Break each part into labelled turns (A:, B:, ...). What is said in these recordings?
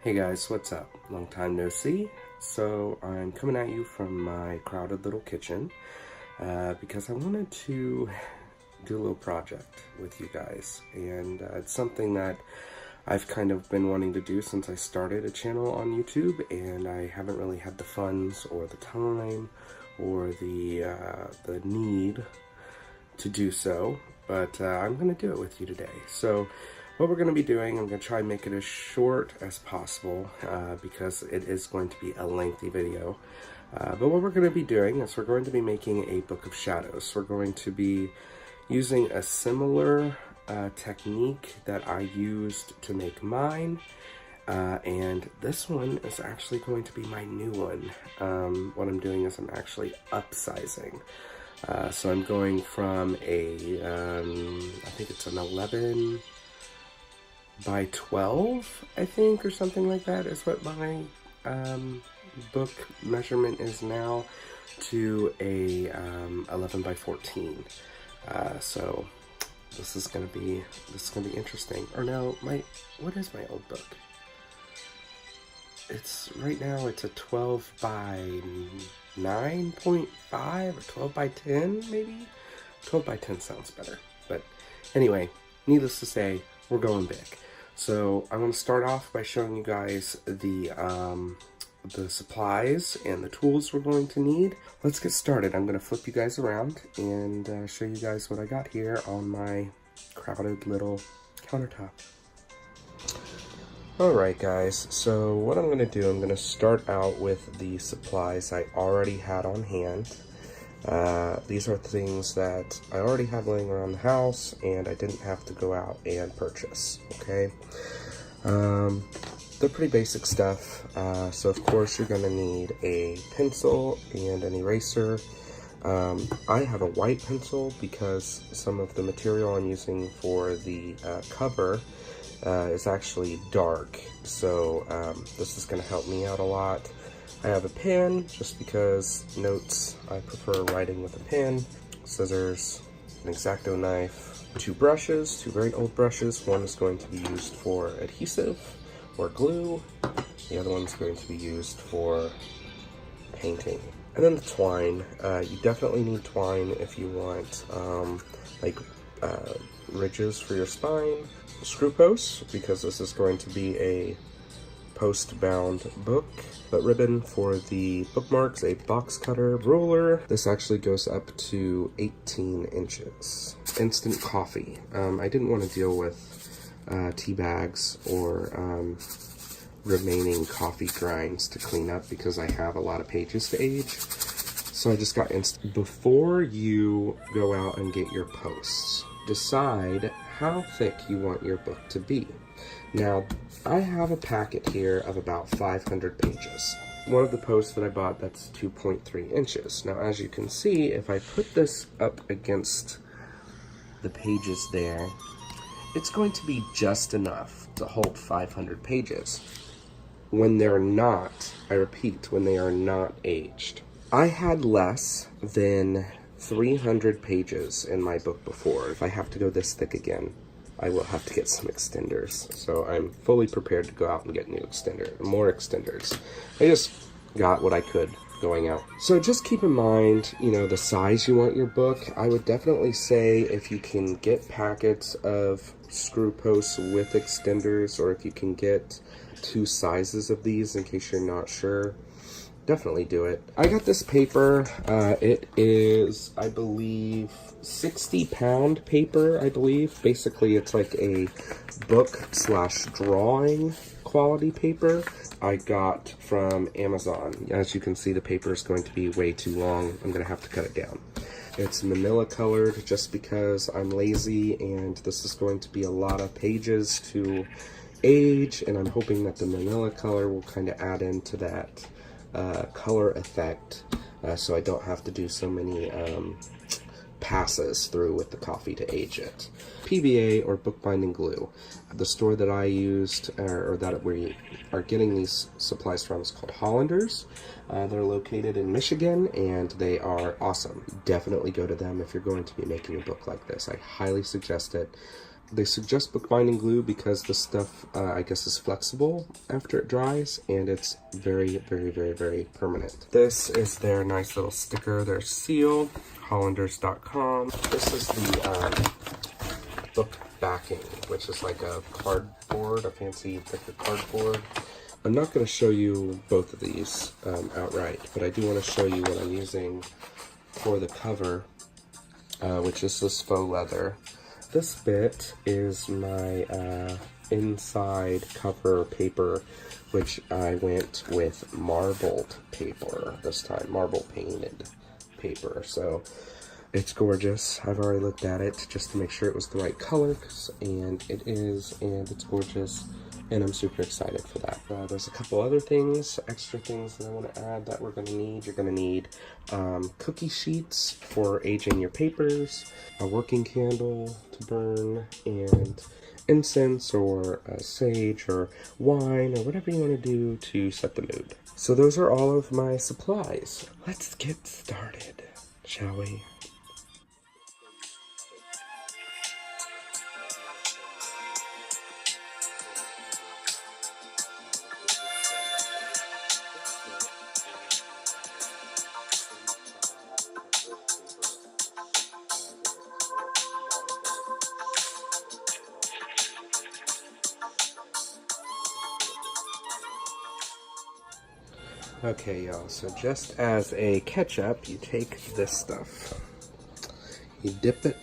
A: Hey guys, what's up? Long time no see. So I'm coming at you from my crowded little kitchen because I wanted to do a little project with you guys, and it's something that I've kind of been wanting to do since I started a channel on YouTube, and I haven't really had the funds or the time or the need to do so, but I'm going to do it with you today. So what we're going to be doing, I'm going to try and make it as short as possible because it is going to be a lengthy video. But what we're going to be doing is we're going to be making a book of shadows. We're going to be using a similar technique that I used to make mine. And this one is actually going to be my new one. What I'm doing is I'm actually upsizing. So I'm going from a, I think it's an 11 by 12, I think, or something like that is what my book measurement is now, to a 11 by 14. So this is gonna be interesting. Or no, what is my old book? It's right now it's a 12 by 9.5 or 12 by 10 maybe. 12 by 10 sounds better. But anyway, needless to say, we're going big. So I'm going to start off by showing you guys the supplies and the tools we're going to need. Let's get started. I'm going to flip you guys around and show you guys what I got here on my crowded little countertop. Alright guys, so what I'm going to do, I'm going to start out with the supplies I already had on hand. These are things that I already have laying around the house and I didn't have to go out and purchase, okay? They're pretty basic stuff, so of course you're going to need a pencil and an eraser. I have a white pencil because some of the material I'm using for the cover is actually dark, so this is going to help me out a lot. I have a pen just because notes, I prefer writing with a pen, scissors, an X-Acto knife, two brushes, two very old brushes. One is going to be used for adhesive or glue, the other one's going to be used for painting. And then the twine. You definitely need twine if you want ridges for your spine. Screw posts, because this is going to be a post-bound book, but ribbon for the bookmarks, a box cutter, ruler. This actually goes up to 18 inches. Instant coffee. I didn't want to deal with tea bags or remaining coffee grinds to clean up because I have a lot of pages to age. So I just got instant. Before you go out and get your posts, decide how thick you want your book to be. Now, I have a packet here of about 500 pages. One of the posts that I bought, that's 2.3 inches. Now, as you can see, if I put this up against the pages there, it's going to be just enough to hold 500 pages. When they're not, I repeat, when they are not aged. I had less than 300 pages in my book before. If I have to go this thick again, I will have to get some extenders. So I'm fully prepared to go out and get more extenders. I just got what I could going out. So just keep in mind, you know, the size you want your book. I would definitely say if you can get packets of screw posts with extenders, or if you can get two sizes of these in case you're not sure, definitely do it. I got this paper. It is, I believe, 60-pound paper, I believe. Basically, it's like a book/drawing quality paper I got from Amazon. As you can see, the paper is going to be way too long. I'm going to have to cut it down. It's manila colored just because I'm lazy, and this is going to be a lot of pages to age, and I'm hoping that the manila color will kind of add into that color effect, so I don't have to do so many passes through with the coffee to age it. PVA, or bookbinding glue. The store that I used, or that we are getting these supplies from, is called Hollanders. They're located in Michigan, and they are awesome. Definitely go to them if you're going to be making a book like this. I highly suggest it. They suggest bookbinding glue because the stuff, I guess, is flexible after it dries, and it's very, very, very, very permanent. This is their nice little sticker, their seal, hollanders.com. This is the book backing, which is like a cardboard, a fancy thicker cardboard. I'm not going to show you both of these outright, but I do want to show you what I'm using for the cover, which is this faux leather. This bit is my inside cover paper, which I went with marbled paper this time, marble painted paper. So it's gorgeous. I've already looked at it just to make sure it was the right color, and it is, and it's gorgeous. And I'm super excited for that. There's a couple other things, extra things that I want to add that we're going to need. You're going to need cookie sheets for aging your papers, a working candle to burn, and incense or sage or wine or whatever you want to do to set the mood. So those are all of my supplies. Let's get started, shall we? Okay, y'all, so just as a catch-up, you take this stuff. You dip it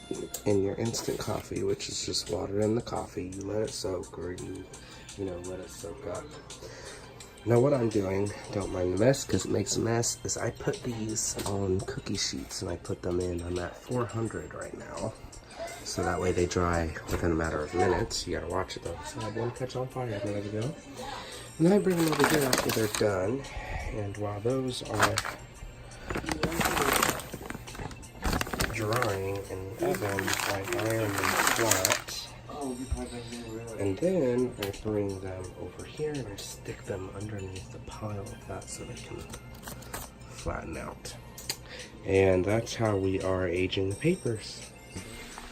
A: in your instant coffee, which is just water in the coffee. You let it soak, or you let it soak up. Now what I'm doing, don't mind the mess, because it makes a mess, is I put these on cookie sheets, and I put them in. I'm at 400 right now. So that way they dry within a matter of minutes. You gotta watch it though. So I had one catch on fire a minute ago. And then I bring them over here after they're done. And while those are drying in the oven, I iron them flat. And then I bring them over here and I stick them underneath the pile of that so they can flatten out. And that's how we are aging the papers.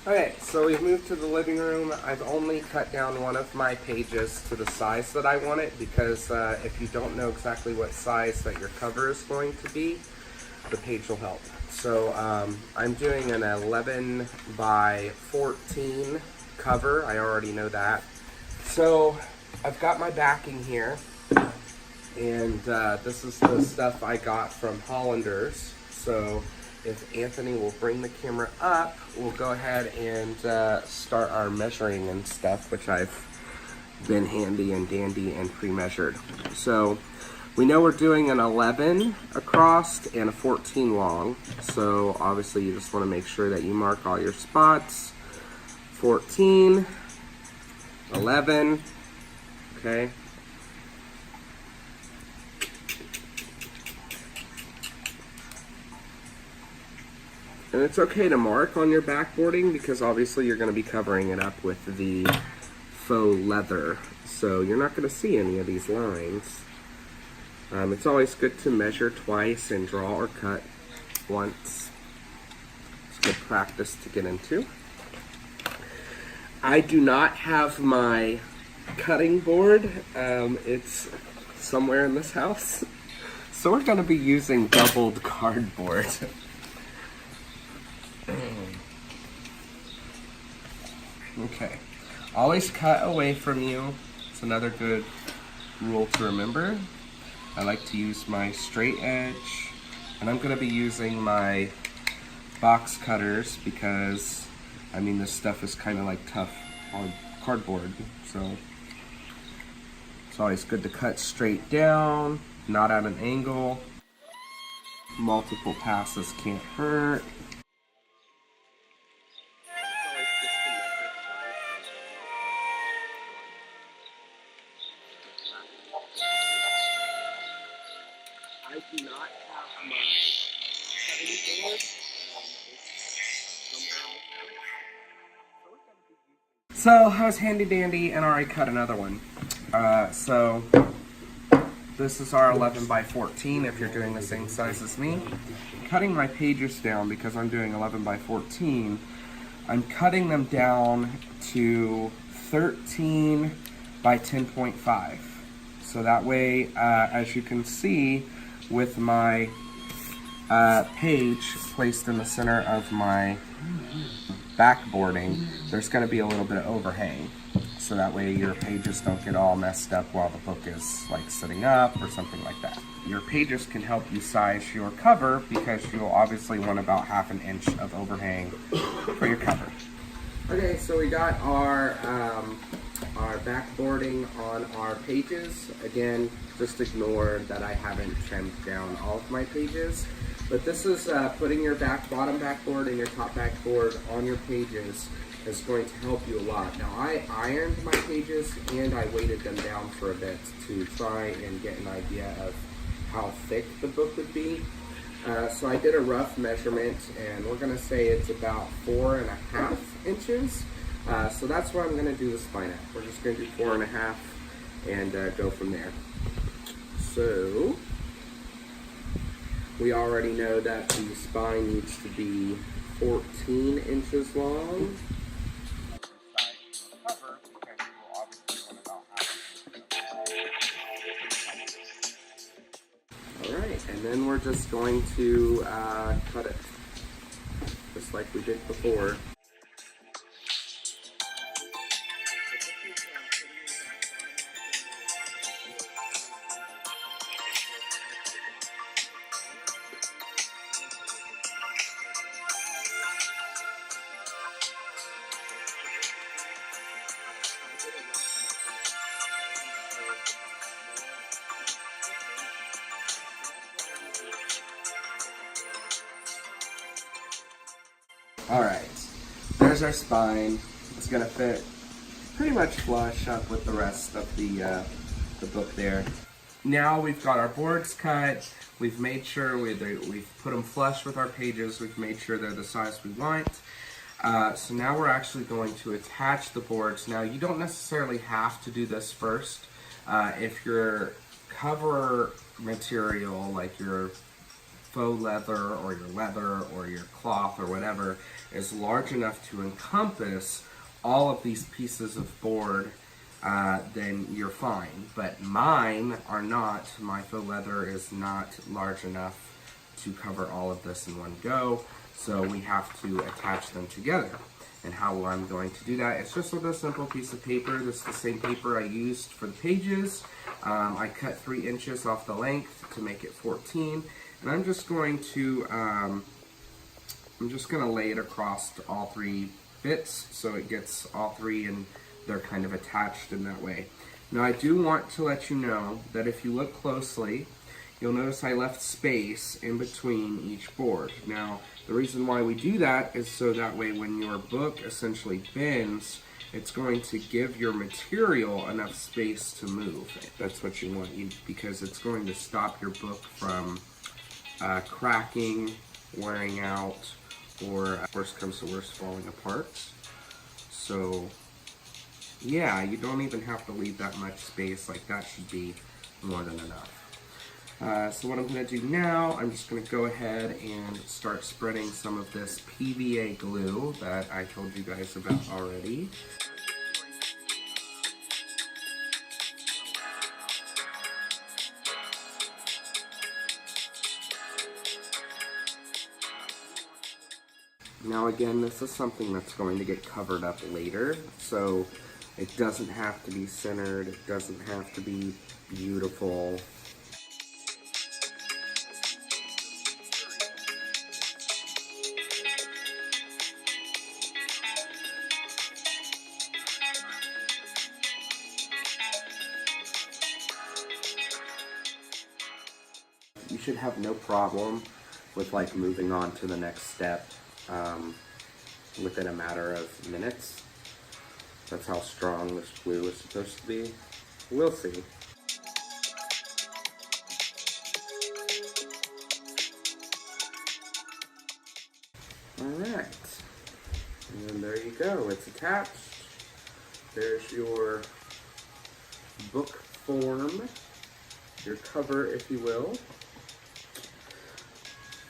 A: Okay, so we've moved to the living room. I've only cut down one of my pages to the size that I want it, because if you don't know exactly what size that your cover is going to be, the page will help. So I'm doing an 11 by 14 cover. I already know that. So I've got my backing here, and this is the stuff I got from Hollanders. So if Anthony will bring the camera up, we'll go ahead and start our measuring and stuff, which I've been handy and dandy and pre-measured. So we know we're doing an 11 across and a 14 long. So obviously you just want to make sure that you mark all your spots. 14, 11, okay. And it's okay to mark on your backboarding because obviously you're going to be covering it up with the faux leather. So you're not going to see any of these lines. It's always good to measure twice and draw or cut once. It's good practice to get into. I do not have my cutting board. It's somewhere in this house. So we're going to be using doubled cardboard. Okay, always cut away from you. It's another good rule to remember. I like to use my straight edge, and I'm going to be using my box cutters because, I mean, this stuff is kind of like tough on cardboard, so it's always good to cut straight down, not at an angle. Multiple passes can't hurt. I do not have my cutting board. So I was handy dandy and already cut another one. So this is our 11 by 14 if you're doing the same size as me. Cutting my pages down because I'm doing 11 by 14. I'm cutting them down to 13 by 10.5. So that way, as you can see, with my page placed in the center of my backboarding, there's going to be a little bit of overhang. So that way your pages don't get all messed up while the book is like sitting up or something like that. Your pages can help you size your cover because you'll obviously want about 1/2 inch of overhang for your cover. Okay, so we got our backboarding on our pages. Again, just ignore that I haven't trimmed down all of my pages. But this is putting your bottom backboard and your top backboard on your pages is going to help you a lot. Now I ironed my pages and I weighted them down for a bit to try and get an idea of how thick the book would be. So I did a rough measurement and we're going to say it's about 4.5 inches. So that's where I'm going to do the spine at. We're just going to do 4.5 and go from there. So we already know that the spine needs to be 14 inches long. Alright, and then we're just going to cut it, just like we did before. Alright, there's our spine. It's going to fit pretty much flush up with the rest of the book there. Now we've got our boards cut. We've made sure we've put them flush with our pages. We've made sure they're the size we want. So now we're actually going to attach the boards. Now you don't necessarily have to do this first. If your cover material, like your faux leather or your cloth or whatever, is large enough to encompass all of these pieces of board, then you're fine. But mine are not. My faux leather is not large enough to cover all of this in one go, so we have to attach them together. And how I'm going to do that, it's just with a simple piece of paper. This is the same paper I used for the pages. I cut 3 inches off the length to make it 14, and I'm just going to lay it across all 3 bits so it gets all 3 and they're kind of attached in that way. Now I do want to let you know that if you look closely, you'll notice I left space in between each board. Now the reason why we do that is so that way when your book essentially bends, it's going to give your material enough space to move. That's what you want, because it's going to stop your book from cracking, wearing out, or worst comes to worst, falling apart. So yeah, you don't even have to leave that much space. Like, that should be more than enough. So what I'm going to do now, I'm just going to go ahead and start spreading some of this PVA glue that I told you guys about already. Now again, this is something that's going to get covered up later, so it doesn't have to be centered, it doesn't have to be beautiful. You should have no problem with like moving on to the next step within a matter of minutes. That's how strong this glue is supposed to be. We'll see. Alright, and there you go, it's attached. There's your book form, your cover if you will.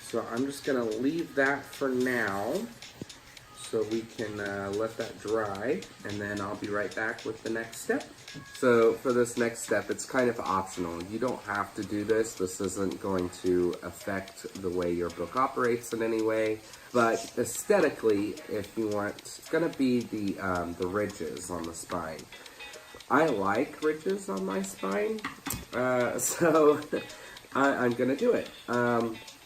A: So I'm just going to leave that for now so we can let that dry, and then I'll be right back with the next step. So for this next step, it's kind of optional. You don't have to do this. This isn't going to affect the way your book operates in any way. But aesthetically, if you want, it's going to be the ridges on the spine. I like ridges on my spine, so I'm going to do it.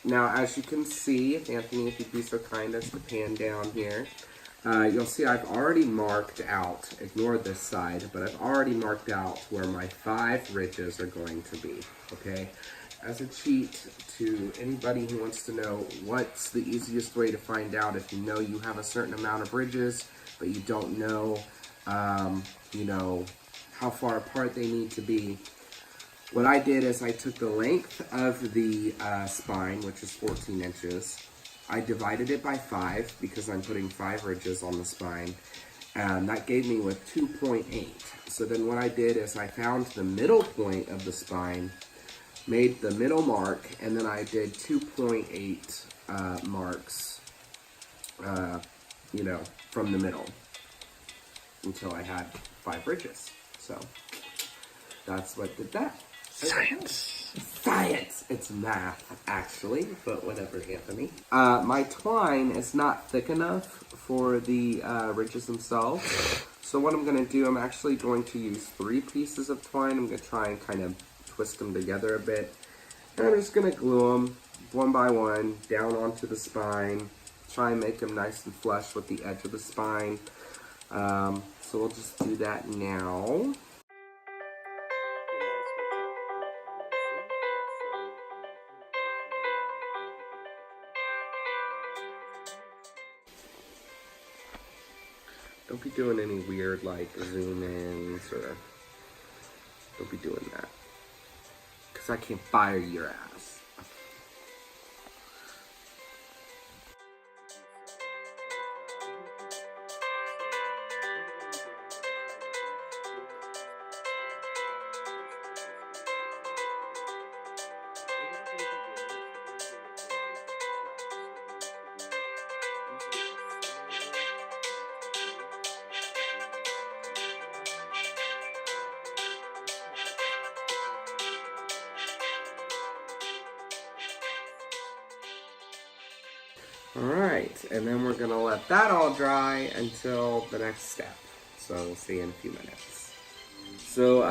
A: Now, as you can see, Anthony, if you'd be so kind as to pan down here, you'll see I've already marked out, ignore this side, but I've already marked out where my 5 ridges are going to be, okay? As a cheat to anybody who wants to know what's the easiest way to find out if you know you have a certain amount of ridges, but you don't know, you know, how far apart they need to be. What I did is I took the length of the spine, which is 14 inches. I divided it by 5 because I'm putting 5 ridges on the spine. And that gave me with 2.8. So then what I did is I found the middle point of the spine, made the middle mark, and then I did 2.8 marks, you know, from the middle until I had 5 ridges. So that's what did that.
B: Science.
A: Science! It's math, actually, but whatever, Anthony. My twine is not thick enough for the ridges themselves. So what I'm going to do, I'm actually going to use 3 pieces of twine. I'm going to try and kind of twist them together a bit. And I'm just going to glue them one by one down onto the spine. Try and make them nice and flush with the edge of the spine. So we'll just do that now. Don't be doing any weird, like, zoom-ins, or don't be doing that. Because I can fire your ass. Alright, and then we're going to let that all dry until the next step. So we'll see you in a few minutes. So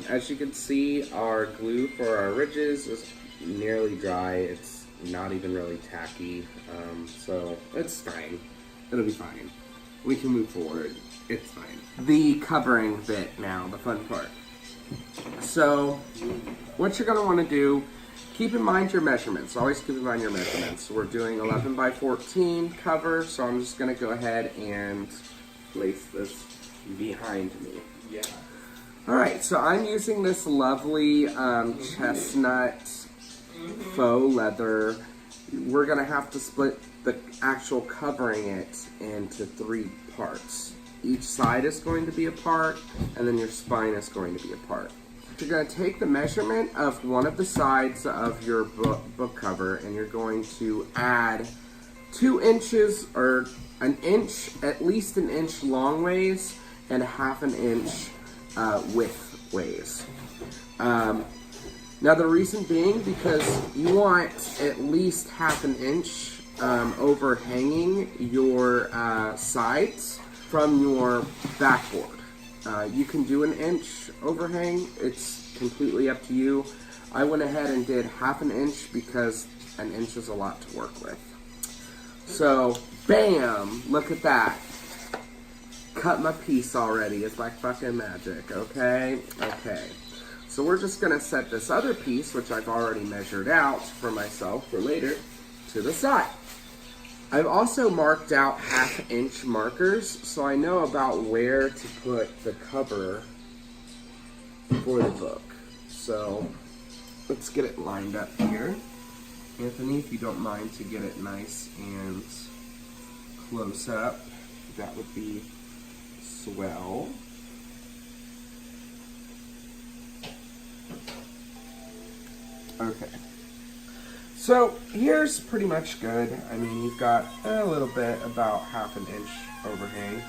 A: as you can see, our glue for our ridges is nearly dry. It's not even really tacky, so it's fine. It'll be fine. We can move forward. It's fine. The covering bit now, the fun part. So what you're going to want to do, keep in mind your measurements. Always keep in mind your measurements. We're doing 11 by 14 cover, so I'm just going to go ahead and place this behind me.
B: Yeah.
A: Alright, so I'm using this lovely chestnut faux leather. We're going to have to split the actual covering it into 3 parts. Each side is going to be a part, and then your spine is going to be a part. You're going to take the measurement of one of the sides of your book cover, and you're going to add 2 inches or an inch, at least an inch long ways, and 1/2 inch width ways. Now the reason being, because you want at least 1/2 inch overhanging your sides from your backboard. You can do an inch overhang, it's completely up to you. I went ahead and did 1/2 inch because an inch is a lot to work with. So, bam, look at that. Cut my piece already, it's like fucking magic, okay? Okay. So we're just gonna set this other piece, which I've already measured out for myself for later, to the side. I've also marked out 1/2 inch markers, so I know about where to put the cover for the book. So let's get it lined up here. Anthony, if you don't mind to get it nice and close up, that would be swell. Okay. So here's pretty much good. I mean, you've got a little bit, about 1/2 inch overhang.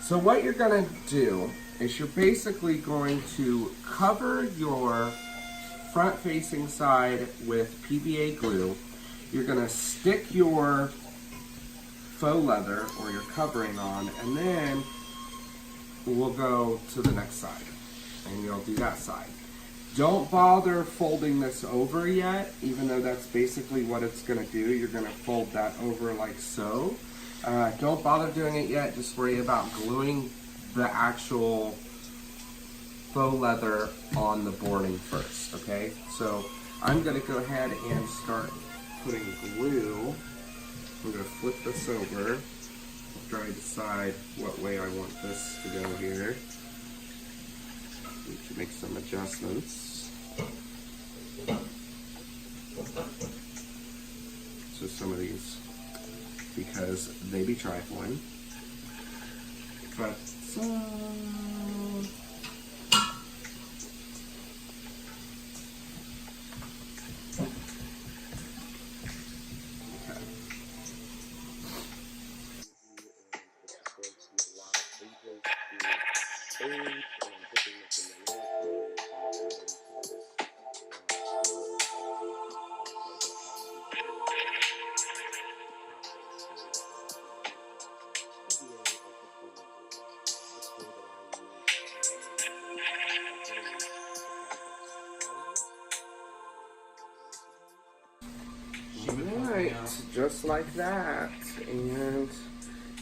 A: So what you're gonna do is you're basically going to cover your front facing side with PVA glue. You're gonna stick your faux leather or your covering on, and then we'll go to the next side and you'll do that side. Don't bother folding this over yet, even though that's basically what it's gonna do. You're gonna fold that over like so. Don't bother doing it yet, just worry about gluing the actual faux leather on the boarding first, okay? So I'm gonna go ahead and start putting glue. I'm gonna flip this over after I decide what way I want this to go here. Need to make some adjustments. So some of these, because they be trifling, but Alright, just like that, and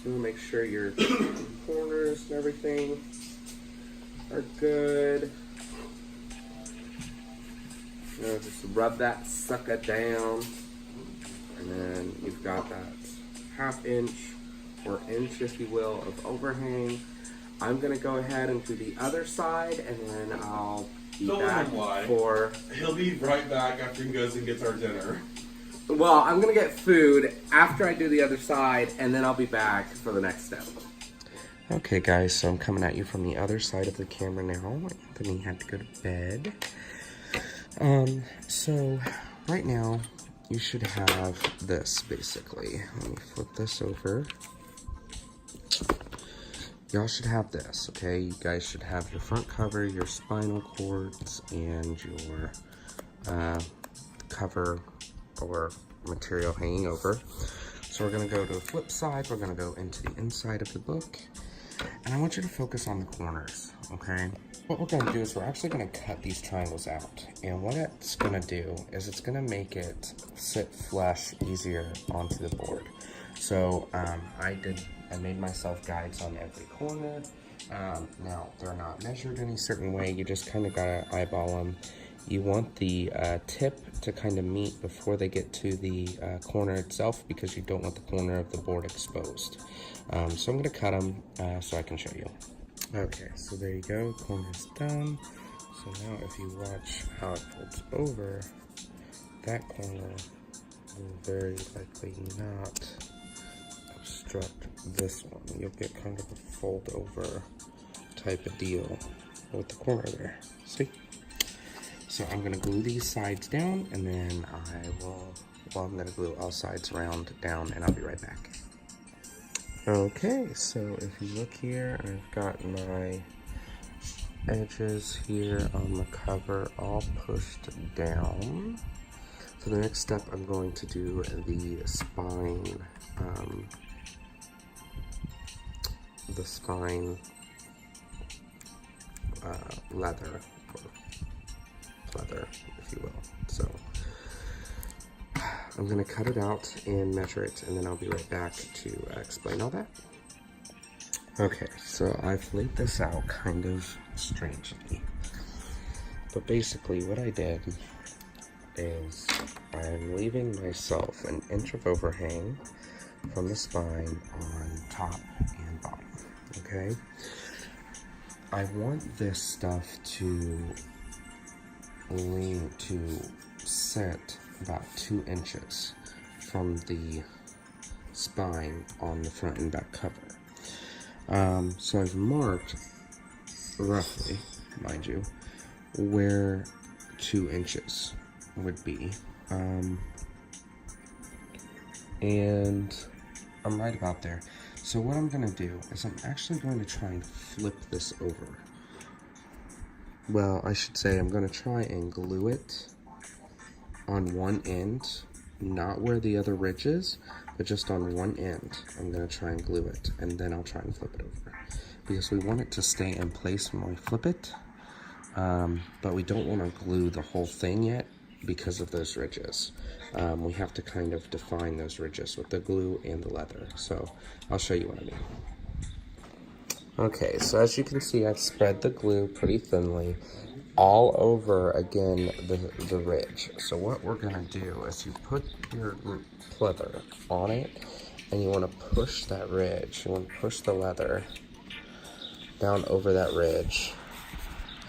A: you'll make sure your corners and everything are good. Just rub that sucker down, and then you've got that 1/2 inch or inch, if you will, of overhang. I'm gonna go ahead and do the other side, and then I'll be back for.
B: He'll be right back after he goes and gets our dinner.
A: Well, I'm gonna get food after I do the other side, and then I'll be back for the next step. Okay guys, so I'm coming at you from the other side of the camera now. Anthony had to go to bed. So right now you should have this basically. Let me flip this over. Y'all should have this, okay? You guys should have your front cover, your spinal cords, and your cover or material hanging over. So we're gonna go to the flip side, we're gonna go into the inside of the book, and I want you to focus on the corners, okay? What we're gonna do is we're actually gonna cut these triangles out, and what it's gonna do is it's gonna make it sit flush easier onto the board. So I made myself guides on every corner. Now they're not measured any certain way, you just kind of gotta eyeball them. You want the tip to kind of meet before they get to the corner itself, because you don't want the corner of the board exposed. So I'm gonna cut them so I can show you. Okay, so there you go, corner's done. So now if you watch how it folds over, that corner will very likely not obstruct this one. You'll get kind of a fold over type of deal with the corner there, see? So I'm gonna glue these sides down, and then I'm gonna glue all sides down, and I'll be right back. Okay, so if you look here, I've got my edges here on the cover all pushed down. So the next step, I'm going to do the spine, leather, if you will. So I'm gonna cut it out and measure it, and then I'll be right back to explain all that. Okay, so I've laid this out kind of strangely, but basically what I did is I'm leaving myself an inch of overhang from the spine on top and bottom, okay? I want this stuff to sit about 2 inches from the spine on the front and back cover. So I've marked roughly, mind you, where 2 inches would be. And I'm right about there. So what I'm gonna do is I'm actually going to try and flip this over. Well, I should say I'm gonna try and glue it on one end, not where the other ridge is, but just on one end. I'm gonna try and glue it, and then I'll try and flip it over. Because we want it to stay in place when we flip it, but we don't wanna glue the whole thing yet because of those ridges. We have to kind of define those ridges with the glue and the leather. So I'll show you what I mean. Okay, so as you can see, I've spread the glue pretty thinly all over, again, the ridge. So what we're gonna do is you put your leather on it, and you wanna push that ridge. You wanna push the leather down over that ridge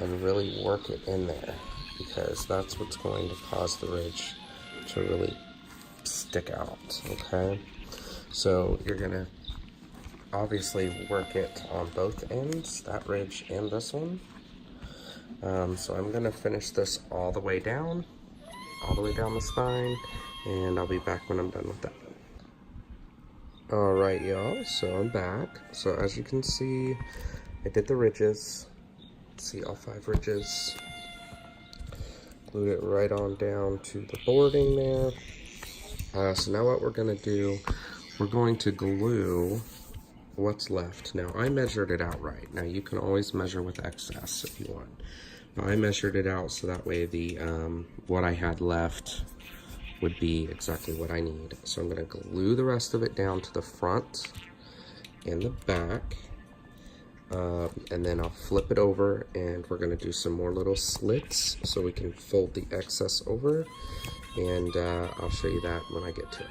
A: and really work it in there, because that's what's going to cause the ridge to really stick out, okay? So you're gonna obviously work it on both ends, that ridge and this one. So I'm gonna finish this all the way down the spine, and I'll be back when I'm done with that. All right, y'all, so I'm back. So as you can see, I did the ridges. See all 5 ridges. Glued it right on down to the boarding there. So now what we're gonna do, we're going to glue what's left. Now I measured it out right. Now you can always measure with excess if you want. But I measured it out so that way the what I had left would be exactly what I need. So I'm gonna glue the rest of it down to the front and the back. And then I'll flip it over, and we're gonna do some more little slits so we can fold the excess over, and I'll show you that when I get to it.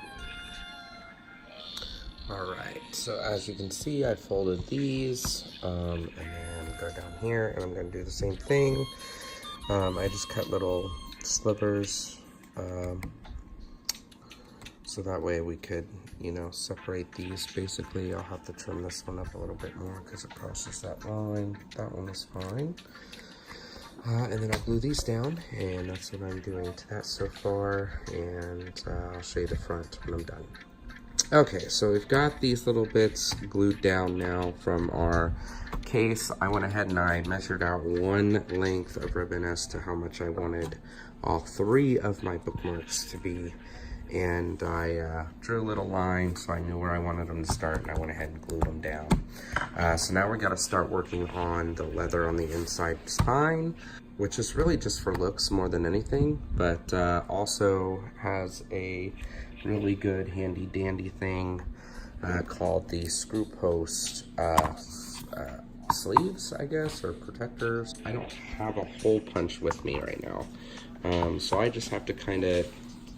A: Alright, so as you can see, I folded these, and then go down here, and I'm gonna do the same thing. I just cut little slivers, so that way we could, you know, separate these. Basically, I'll have to trim this one up a little bit more because it crosses that line. That one is fine. And then I'll glue these down, and that's what I'm doing to that so far, and I'll show you the front when I'm done. Okay, so we've got these little bits glued down now from our case. I went ahead and I measured out one length of ribbon as to how much I wanted all 3 of my bookmarks to be, and I drew a little line so I knew where I wanted them to start, and I went ahead and glued them down. So now we got to start working on the leather on the inside spine, which is really just for looks more than anything, but also has a really good handy dandy thing called the screw post sleeves, I guess, or protectors. I don't have a hole punch with me right now, so I just have to kind of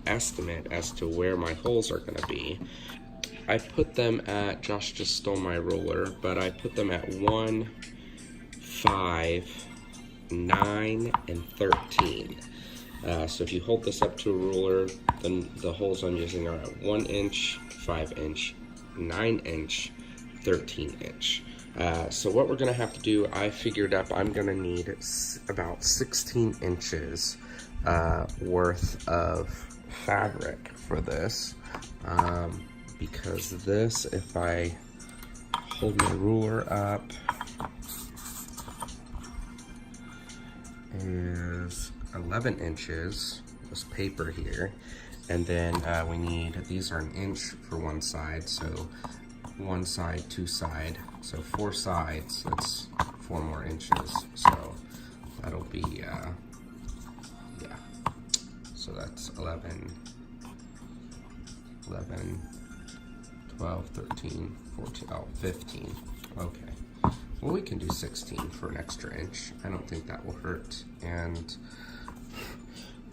A: estimate as to where my holes are going to be. I put them at, Josh just stole my ruler, but I put them at 1, 5, 9, and 13. So if you hold this up to a ruler, then the holes I'm using are at 1 inch, 5 inch, 9 inch, 13 inch. So what we're gonna have to do, I figured up I'm gonna need about 16 inches worth of fabric for this, because this, if I hold my ruler up, is 11 inches, this paper here, and then we need, these are 1 inch for one side, so 1 side, 2 side, so 4 sides, that's 4 more inches, so that'll be, yeah, so that's 11, 12, 13, 14, oh, 15, okay. Well, we can do 16 for an extra inch. I don't think that will hurt. And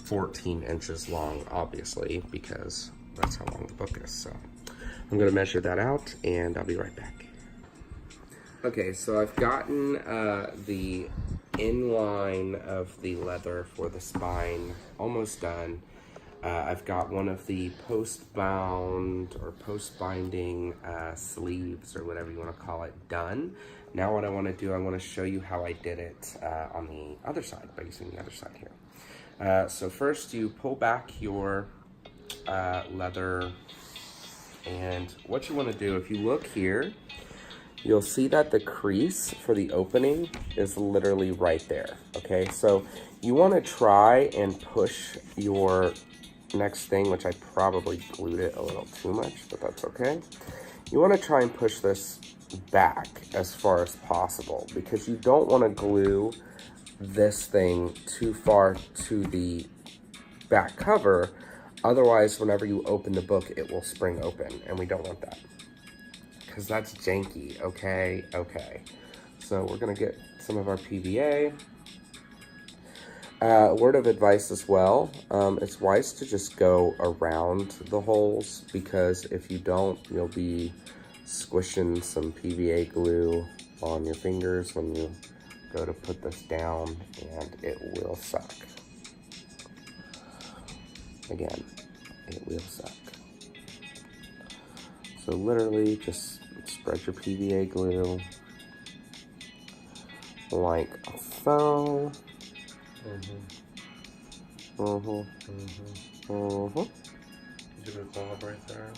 A: 14 inches long, obviously, because that's how long the book is. So I'm gonna measure that out, and I'll be right back. Okay, so I've gotten the inline of the leather for the spine almost done. I've got one of the post-bound or post-binding sleeves, or whatever you want to call it, done. Now what I want to do, I want to show you how I did it on the other side, by using the other side here. So first you pull back your leather And what you want to do, if you look here, you'll see that the crease for the opening is literally right there, okay? So you want to try and push your next thing, which I probably glued it a little too much, but that's okay. You want to try and push this back as far as possible because you don't want to glue this thing too far to the back cover. Otherwise, whenever you open the book, it will spring open, and we don't want that because that's janky, okay? Okay. So we're going to get some of our PVA. Word of advice as well, it's wise to just go around the holes because if you don't, you'll be squishing some PVA glue on your fingers when you go to put this down, and it will suck. Again, it will suck. So literally just spread your PVA glue like so.
B: Did you pull up right there?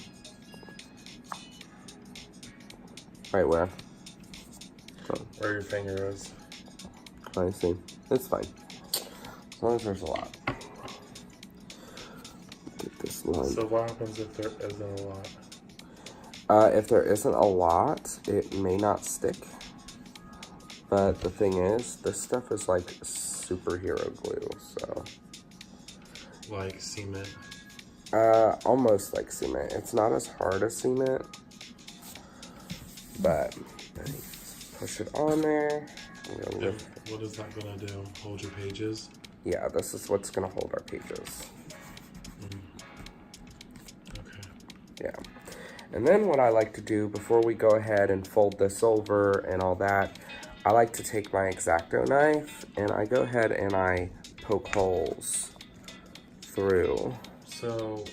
A: Right where?
B: Where your finger is.
A: I see. It's fine. As long as there's a lot. Get this line.
B: So what happens if there isn't a lot?
A: If there isn't a lot, it may not stick. But the thing is, this stuff is like superhero glue, so.
B: Like cement?
A: Almost like cement. It's not as hard as cement, but push it on there.
B: What is that gonna do? Hold your pages?
A: Yeah, this is what's gonna hold our pages.
B: Okay.
A: Yeah. And then what I like to do before we go ahead and fold this over and all that, I like to take my X-Acto knife and I go ahead and I poke holes through. So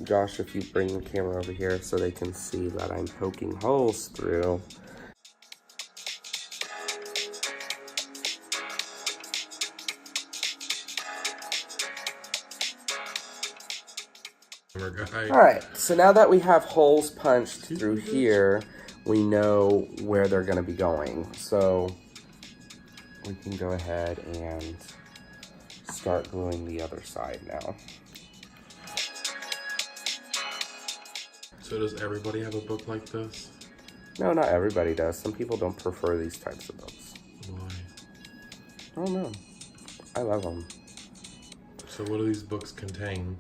A: Josh, if you bring the camera over here so they can see that I'm poking holes through. All right, so now that we have holes punched through here, we know where they're gonna be going. So we can go ahead and start gluing the other side now.
B: So does everybody have a book like this?
A: No, not everybody does. Some people don't prefer these types of books.
B: Why?
A: I don't know. I love them.
B: So what do these books contain?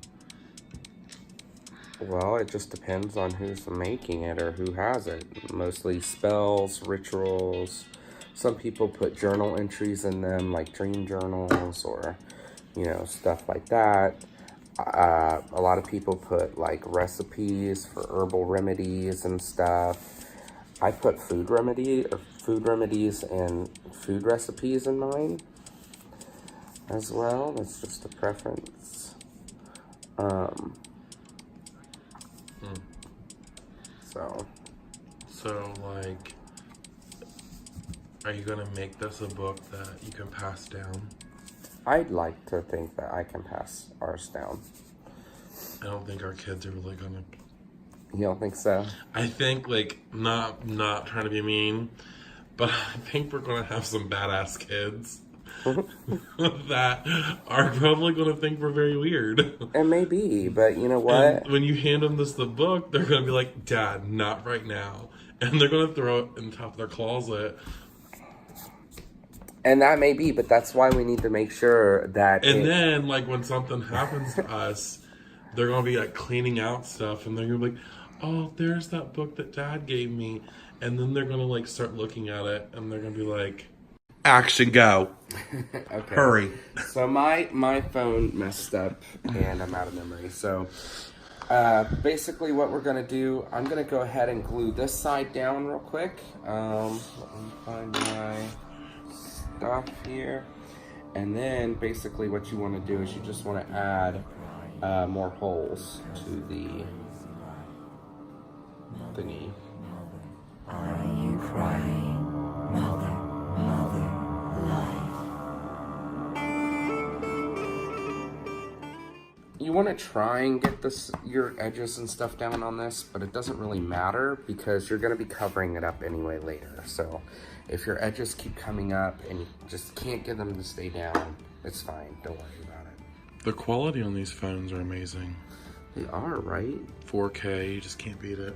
A: Well, it just depends on who's making it or who has it. Mostly spells, rituals. Some people put journal entries in them, like dream journals or, you know, stuff like that. A lot of people put like recipes for herbal remedies and stuff. I put food remedies and food recipes in mine as well. That's just a preference.
B: So like, are you gonna make this a book that you can pass down?
A: I'd like to think that I can pass ours down.
B: I don't think our kids are really gonna.
A: You don't think so?
B: I think, like, not trying to be mean, but I think we're gonna have some badass kids that are probably gonna think we're very weird.
A: It may be, but you know what?
B: And when you hand them the book, they're gonna be like, "Dad, not right now," and they're gonna throw it in top of their closet.
A: And that may be, but that's why we need to make sure that.
B: And then, like, when something happens to us, they're gonna be like cleaning out stuff, and they're gonna be like, "Oh, there's that book that Dad gave me," and then they're gonna like start looking at it, and they're gonna be like, "Action, go!"
A: Okay.
B: Hurry.
A: So my phone messed up, and I'm out of memory. So basically, what we're gonna do, I'm gonna go ahead and glue this side down real quick. Let me find my stuff here, and then basically what you want to do is you just want to add more holes to the thingy.
C: Are you crying, mother, life?
A: you want to try and get your edges and stuff down on this, but it doesn't really matter because you're going to be covering it up anyway later. So if your edges keep coming up and you just can't get them to stay down, it's fine. Don't worry about it.
B: The quality on these phones are amazing.
A: They are, right?
B: 4K, you just can't beat it.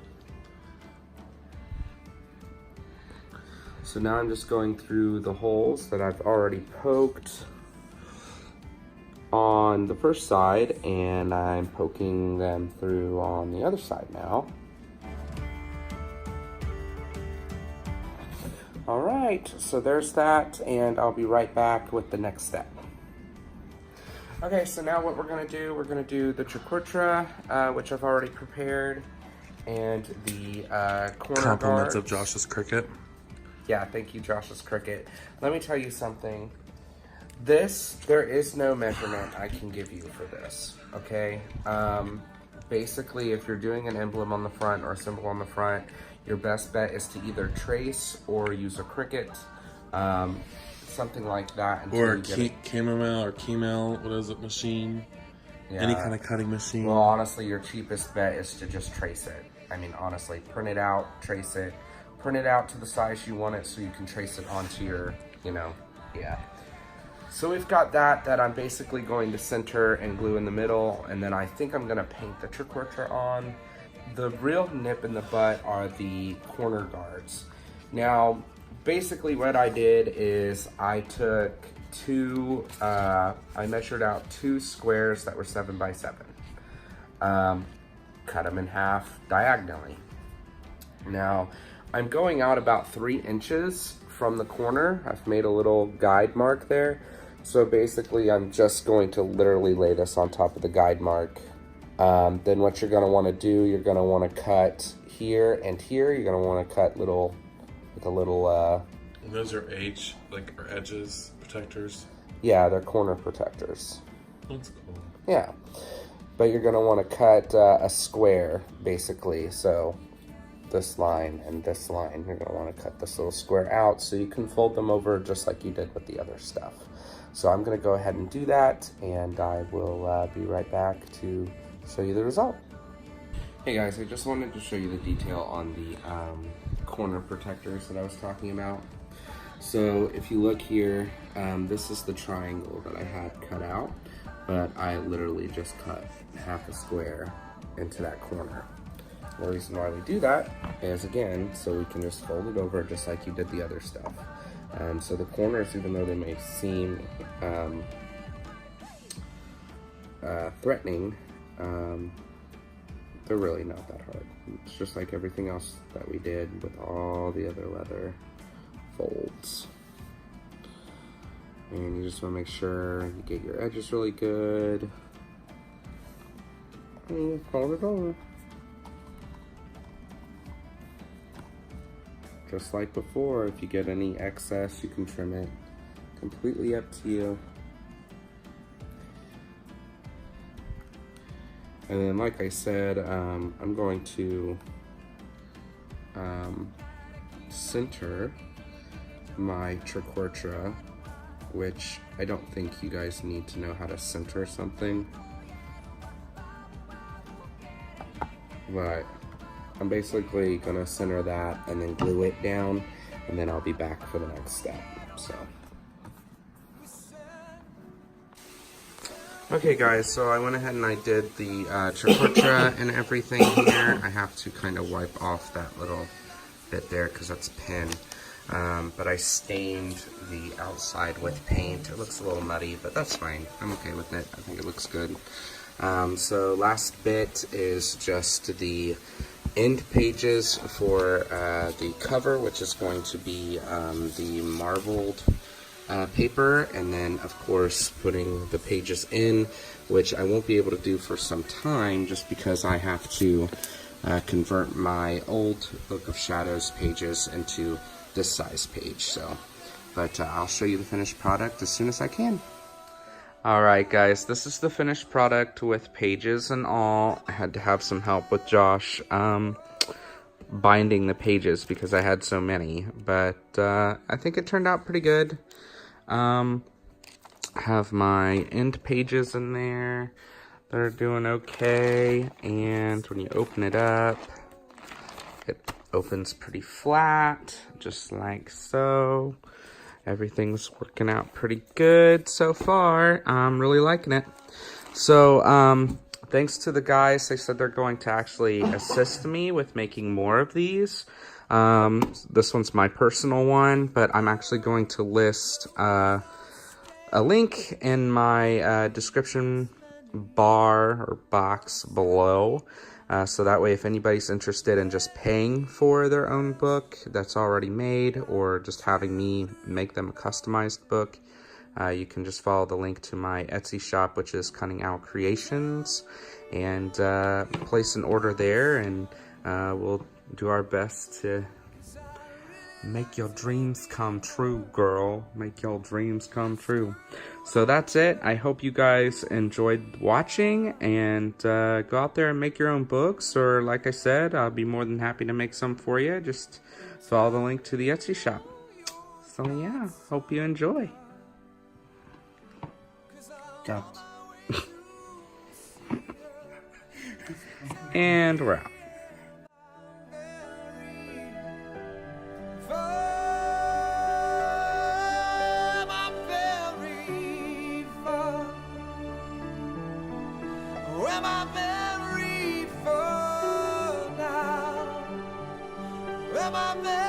A: So now I'm just going through the holes that I've already poked on the first side, and I'm poking them through on the other side now. All right, so there's that, and I'll be right back with the next step. Okay, so now what we're gonna do the triquetra, which I've already prepared, and the corner
B: Compliments
A: guards.
B: of Josh's Cricut.
A: Yeah, thank you, Josh's Cricut. Let me tell you something. There is no measurement I can give you for this, okay? Basically, if you're doing an emblem on the front or a symbol on the front, your best bet is to either trace or use a Cricut, something like that.
B: Or a chamomile or Kemel, what is it, machine? Yeah. Any kind of cutting machine.
A: Well, honestly, your cheapest bet is to just trace it. I mean, honestly, print it out, trace it, print it out to the size you want it so you can trace it onto your, yeah. So we've got that I'm basically going to center and glue in the middle, and then I think I'm gonna paint the triquetra on. The real nip in the butt are the corner guards. Now, basically what I did is I took I measured out 2 squares that were 7 by 7. Cut them in half diagonally. Now, I'm going out about 3 inches from the corner. I've made a little guide mark there. So basically, I'm just going to literally lay this on top of the guide mark. Then what you're gonna wanna do, you're gonna wanna cut here and here. You're gonna wanna cut with a little,
B: And those are or edges protectors?
A: Yeah, they're corner protectors.
B: That's cool.
A: Yeah, but you're gonna wanna cut a square, basically. So this line and this line, you're gonna wanna cut this little square out so you can fold them over just like you did with the other stuff. So I'm gonna go ahead and do that, and I will be right back to show you the result. Hey guys, I just wanted to show you the detail on the corner protectors that I was talking about. So if you look here, this is the triangle that I had cut out, but I literally just cut half a square into that corner. The reason why we do that is, again, so we can just fold it over just like you did the other stuff. So the corners, even though they may seem threatening, they're really not that hard. It's just like everything else that we did with all the other leather folds. And you just want to make sure you get your edges really good. And you fold it over. Just like before, if you get any excess, you can trim it. Completely up to you. And then, like I said, I'm going to center my triquetra, which I don't think you guys need to know how to center something. But I'm basically gonna center that and then glue it down, and then I'll be back for the next step, so. Okay guys, so I went ahead and I did the triquetra and everything here. I have to kind of wipe off that little bit there because that's a pin. But I stained the outside with paint. It looks a little muddy, but that's fine. I'm okay with it. I think it looks good. So last bit is just the end pages for the cover, which is going to be the marbled paper, and then of course putting the pages in, which I won't be able to do for some time just because I have to convert my old Book of Shadows pages into this size page. So, but I'll show you the finished product as soon as I can. Alright guys, this is the finished product with pages and all. I had to have some help with Josh binding the pages because I had so many, but I think it turned out pretty good. I have my end pages in there. they're doing okay. And when you open it up, it opens pretty flat, just like so. Everything's working out pretty good so far. I'm really liking it. So, thanks to the guys. They said they're going to actually assist me with making more of these. This one's my personal one, but I'm actually going to list a link in my description bar or box below. So that way, if anybody's interested in just paying for their own book that's already made, or just having me make them a customized book, you can just follow the link to my Etsy shop, which is Cunning Owl Creations, and place an order there, and we'll do our best to make your dreams come true, girl. Make your dreams come true. So that's it. I hope you guys enjoyed watching, and go out there and make your own books, or like I said, I'll be more than happy to make some for you. Just follow the link to the Etsy shop. So yeah, hope you enjoy.
D: Go.
A: And we're out.
C: Am I very far now? Am I very